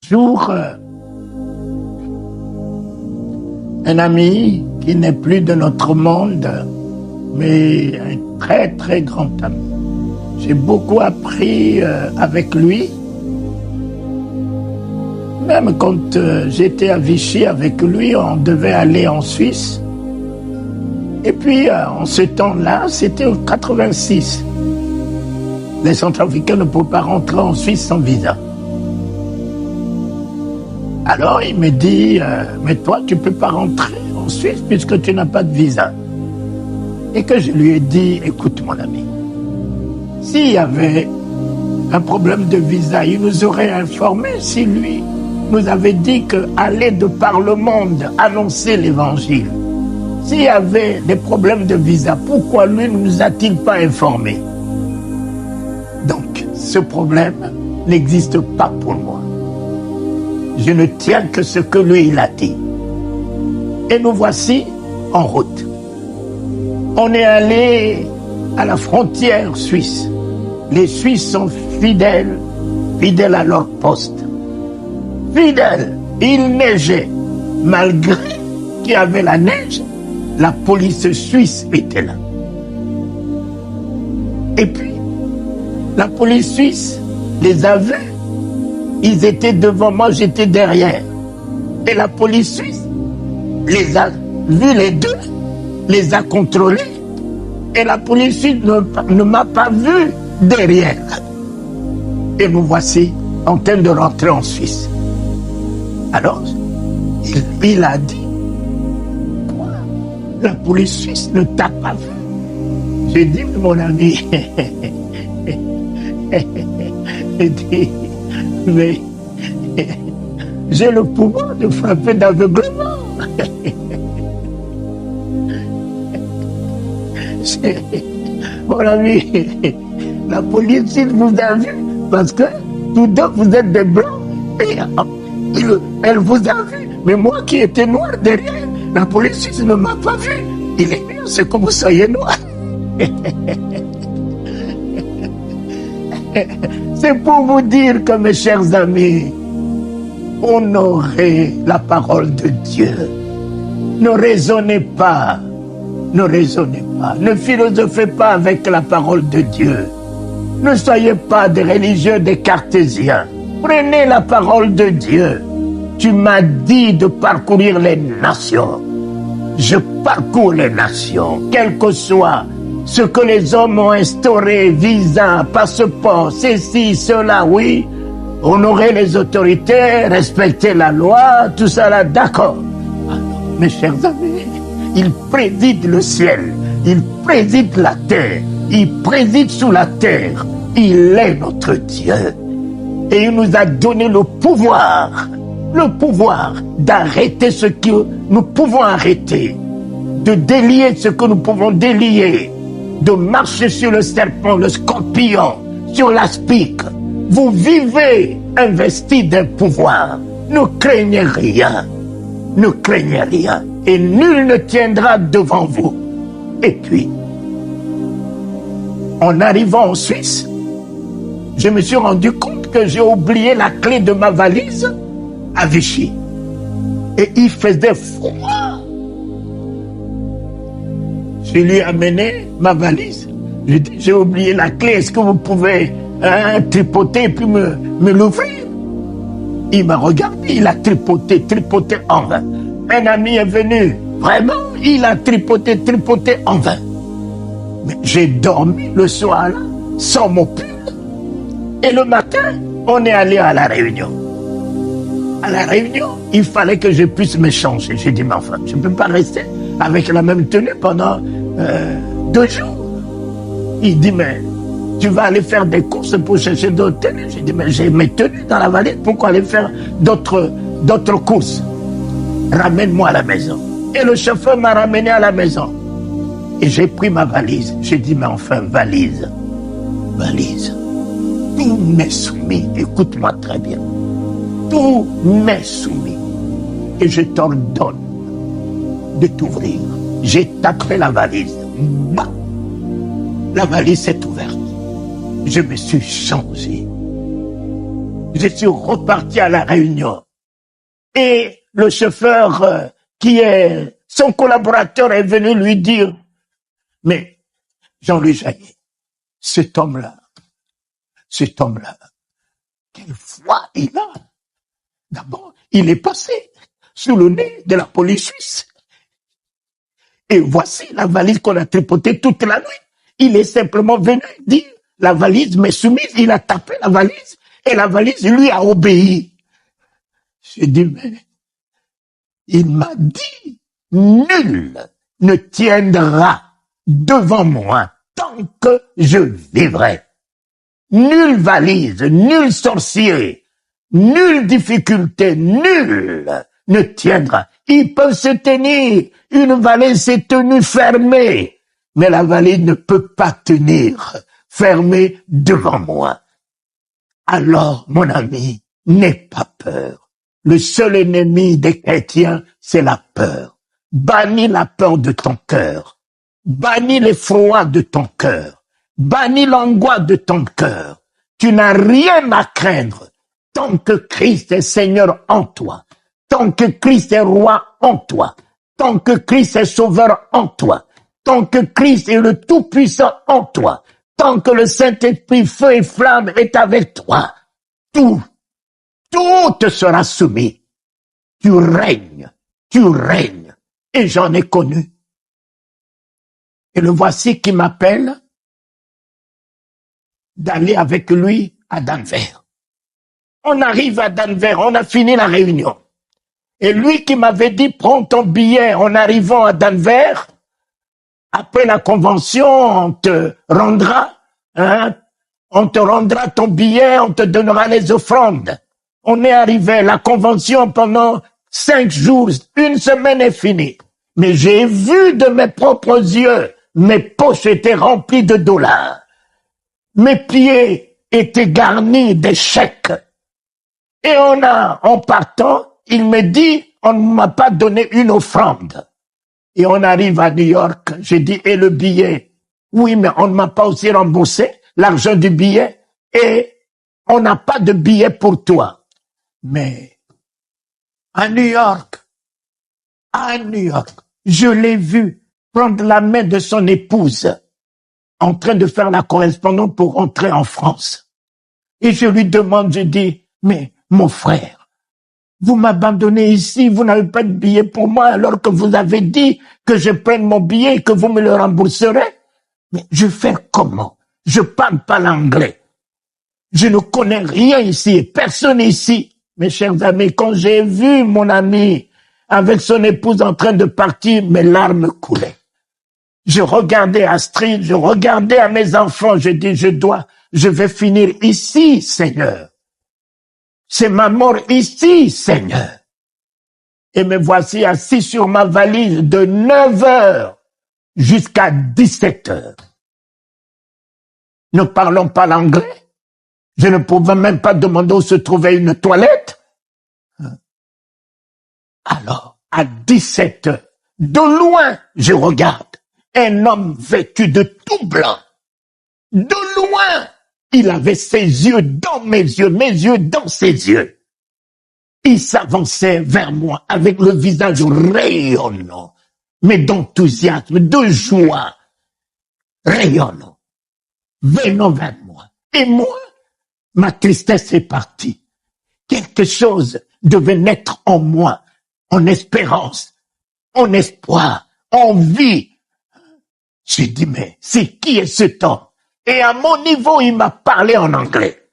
Jour, un ami qui n'est plus de notre monde, mais un très très grand ami. J'ai beaucoup appris avec lui. Même quand j'étais à Vichy avec lui, on devait aller en Suisse. Et puis, en ce temps-là, c'était en 86. Les Centrafricains ne peuvent pas rentrer en Suisse sans visa. Alors, il me dit, mais toi, tu ne peux pas rentrer en Suisse puisque tu n'as pas de visa. Et que je lui ai dit, écoute mon ami, s'il y avait un problème de visa, il nous aurait informé si lui nous avait dit qu'aller de par le monde annoncer l'évangile. S'il y avait des problèmes de visa, pourquoi lui ne nous a-t-il pas informés? Donc, ce problème n'existe pas pour moi. Je ne tiens que ce que lui, il a dit. Et nous voici en route. On est allé à la frontière suisse. Les Suisses sont fidèles à leur poste. Fidèles. Il neigeait. Malgré qu'il y avait la neige, la police suisse était là. Et puis, la police suisse les avait. Ils étaient devant moi, j'étais derrière. Et la police suisse les a vus les deux, les a contrôlés. Et la police suisse ne m'a pas vu derrière. Et nous voici en train de rentrer en Suisse. Alors, il a dit, quoi? La police suisse ne t'a pas vu. J'ai dit, mon ami, j'ai dit, mais j'ai le pouvoir de frapper d'aveuglement. Mon ami, la police vous a vu parce que tous deux vous êtes des blancs et elle vous a vu. Mais moi qui étais noir derrière, la police ne m'a pas vu. Il est mieux, c'est que vous soyez noir. C'est pour vous dire que, mes chers amis, honorez la parole de Dieu. Ne raisonnez pas. Ne raisonnez pas. Ne philosophez pas avec la parole de Dieu. Ne soyez pas des religieux, des cartésiens. Prenez la parole de Dieu. Tu m'as dit de parcourir les nations. Je parcours les nations, quel que soit ce que les hommes ont instauré, visa, passeport, ceci, cela, oui. Honorer les autorités, respecter la loi, tout ça là, d'accord. Alors, mes chers amis, il préside le ciel, il préside la terre, il préside sous la terre. Il est notre Dieu. Et il nous a donné le pouvoir d'arrêter ce que nous pouvons arrêter, de délier ce que nous pouvons délier, de marcher sur le serpent, le scorpion, sur l'aspic. Vous vivez investi d'un pouvoir. Ne craignez rien. Ne craignez rien. Et nul ne tiendra devant vous. Et puis, en arrivant en Suisse, je me suis rendu compte que j'ai oublié la clé de ma valise à Vichy. Et il faisait froid. Je lui ai amené ma valise. J'ai dit, j'ai oublié la clé. Est-ce que vous pouvez tripoter et puis me l'ouvrir? Il m'a regardé, il a tripoté en vain. Un ami est venu. Vraiment, il a tripoté en vain. Mais j'ai dormi le soir là, sans mon pull. Et le matin, on est allé à la réunion. À la réunion, il fallait que je puisse me changer. J'ai dit, mais enfin, je ne peux pas rester avec la même tenue pendant 2 jours. Il dit, mais tu vas aller faire des courses pour chercher d'autres tenues. J'ai dit, mais j'ai mes tenues dans la valise, pourquoi aller faire d'autres courses? Ramène-moi à la maison. Et le chauffeur m'a ramené à la maison. Et j'ai pris ma valise. J'ai dit, mais enfin, valise. Tout m'est soumis. Écoute-moi très bien. Tout m'est soumis. Et je t'ordonne de t'ouvrir. J'ai tapé la valise. Bah! La valise s'est ouverte. Je me suis changé. je suis reparti à la Réunion. Et le chauffeur qui est son collaborateur est venu lui dire, mais Jean-Louis Jaillet, cet homme-là, quelle foi il a. D'abord, il est passé sous le nez de la police suisse. Et voici la valise qu'on a tripotée toute la nuit. Il est simplement venu dire, la valise m'est soumise, il a tapé la valise, et la valise lui a obéi. J'ai dit, mais il m'a dit, nul ne tiendra devant moi tant que je vivrai. Nulle valise, nul sorcier, nulle difficulté, nul ne tiendra. Ils peuvent se tenir. Une valise s'est tenue fermée, mais la valise ne peut pas tenir fermée devant moi. Alors, mon ami, n'aie pas peur. Le seul ennemi des chrétiens, c'est la peur. Bannis la peur de ton cœur. Bannis l'effroi de ton cœur. Bannis l'angoisse de ton cœur. Tu n'as rien à craindre tant que Christ est Seigneur en toi, tant que Christ est roi en toi, tant que Christ est sauveur en toi, tant que Christ est le Tout-Puissant en toi, tant que le Saint-Esprit, feu et flamme est avec toi, tout te sera soumis. Tu règnes, et j'en ai connu. Et le voici qui m'appelle d'aller avec lui à Denver. On arrive à Denver, on a fini la réunion. Et lui qui m'avait dit, prends ton billet en arrivant à Denver, après la convention, on te rendra ton billet, on te donnera les offrandes. On est arrivé, la convention pendant 5 jours, 1 semaine est finie. Mais j'ai vu de mes propres yeux, mes poches étaient remplies de dollars. Mes pieds étaient garnis de chèques. Et en partant, il me dit, on ne m'a pas donné une offrande. Et on arrive à New York, j'ai dit, et le billet? Oui, mais on ne m'a pas aussi remboursé l'argent du billet, et on n'a pas de billet pour toi. Mais à New York, je l'ai vu prendre la main de son épouse en train de faire la correspondance pour rentrer en France. Et je lui demande, je dis, mais mon frère, vous m'abandonnez ici, vous n'avez pas de billet pour moi alors que vous avez dit que je prenne mon billet et que vous me le rembourserez. Mais je fais comment? Je parle pas l'anglais. Je ne connais rien ici, personne ici. Mes chers amis, quand j'ai vu mon ami avec son épouse en train de partir, mes larmes coulaient. Je regardais Astrid, je regardais à mes enfants, je dis, je vais finir ici, Seigneur. C'est ma mort ici, Seigneur. Et me voici assis sur ma valise de 9 heures jusqu'à 17 heures. Ne parlons pas l'anglais. Je ne pouvais même pas demander où se trouvait une toilette. Alors, à 17 heures, de loin, je regarde un homme vêtu de tout blanc. De loin, il avait ses yeux dans mes yeux dans ses yeux. Il s'avançait vers moi avec le visage rayonnant, mais d'enthousiasme, de joie, rayonnant, venant vers moi. Et moi, ma tristesse est partie. Quelque chose devait naître en moi, en espérance, en espoir, en vie. J'ai dit, mais c'est qui est cet homme? Et à mon niveau, il m'a parlé en anglais.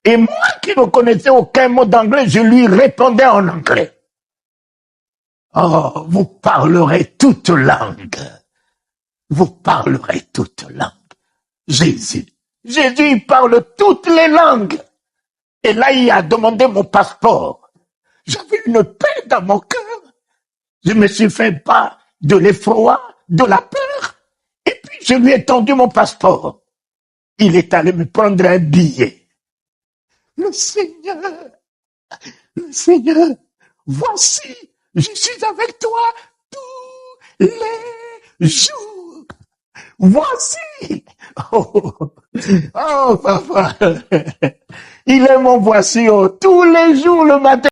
Et moi qui ne connaissais aucun mot d'anglais, je lui répondais en anglais. Oh, vous parlerez toute langue. Vous parlerez toute langue. Jésus, il parle toutes les langues. Et là, il a demandé mon passeport. J'avais une paix dans mon cœur. Je me suis fait pas de l'effroi, de la peur. Et puis, je lui ai tendu mon passeport. Il est allé me prendre un billet. Le Seigneur, voici, je suis avec toi tous les jours Voici. Oh, oh, papa. Il est mon voici, oh, tous les jours le matin.